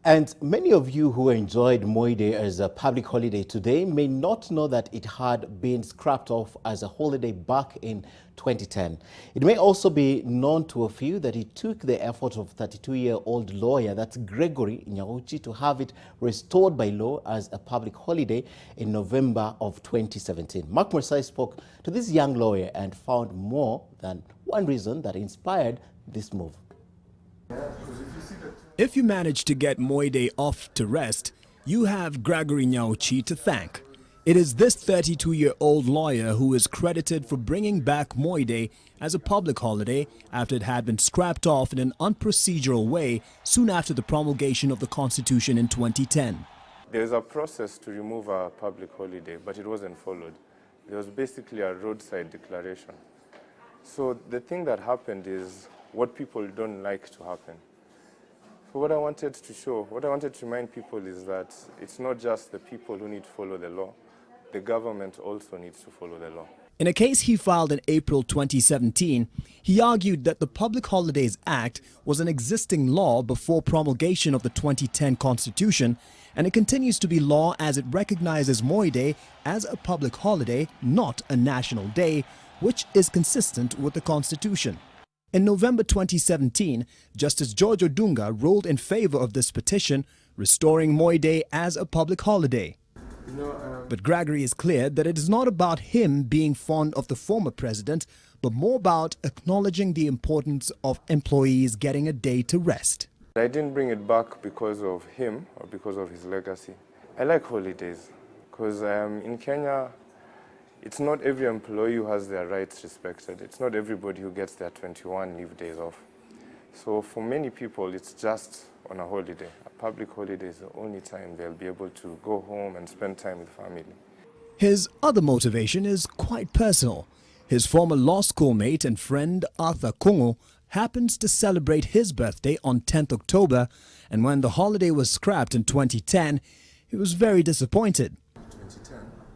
And many of you who enjoyed Moi Day as a public holiday today may not know that it had been scrapped off as a holiday back in 2010. It may also be known to a few that it took the effort of 32-year-old lawyer, that's Gregory Nyauchi, to have it restored by law as a public holiday in November of 2017. Mark Masai spoke to this young lawyer and found more than one reason that inspired this move. If you manage to get Moi Day off to rest, you have Gregory Nyauchi to thank. It is this 32-year-old lawyer who is credited for bringing back Moi Day as a public holiday after it had been scrapped off in an unprocedural way soon after the promulgation of the Constitution in 2010. There is a process to remove a public holiday, but it wasn't followed. There was basically a roadside declaration. So the thing that happened is what people don't like to happen. So what I wanted to remind people is that it's not just the people who need to follow the law. The government also needs to follow the law. In a case he filed in April 2017, he argued that the Public Holidays Act was an existing law before promulgation of the 2010 Constitution, and it continues to be law as it recognizes Moi Day as a public holiday, not a national day, which is consistent with the Constitution. In November 2017, Justice George Odunga ruled in favor of this petition, restoring Moi Day as a public holiday. But Gregory is clear that it is not about him being fond of the former president, but more about acknowledging the importance of employees getting a day to rest. I didn't bring it back because of him or because of his legacy. I like holidays because in Kenya, it's not every employee who has their rights respected. It's not everybody who gets their 21 leave days off. So for many people, it's just on a holiday. A public holiday is the only time they'll be able to go home and spend time with family. His other motivation is quite personal. His former law school mate and friend Arthur Kungu happens to celebrate his birthday on 10th October, and when the holiday was scrapped in 2010, he was very disappointed.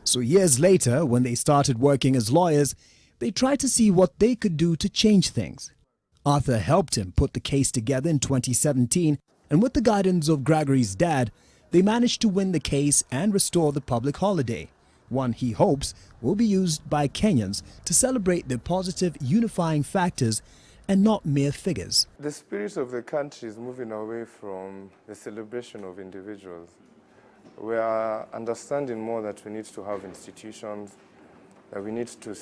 So years later, when they started working as lawyers, they tried to see what they could do to change things. Arthur helped him put the case together in 2017, and with the guidance of Gregory's dad, they managed to win the case and restore the public holiday, one he hopes will be used by Kenyans to celebrate the positive unifying factors and not mere figures. The spirit of the country is moving away from the celebration of individuals. We are understanding more that we need to have institutions, that we need to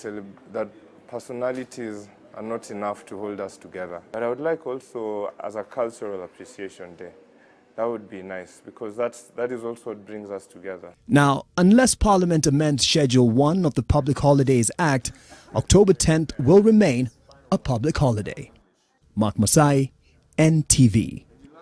that personalities are not enough to hold us together. But I would like also, as a cultural appreciation day, that would be nice, because that is also what brings us together. Now, unless Parliament amends Schedule 1 of the Public Holidays Act, October 10th will remain a public holiday. Mark Masai, NTV.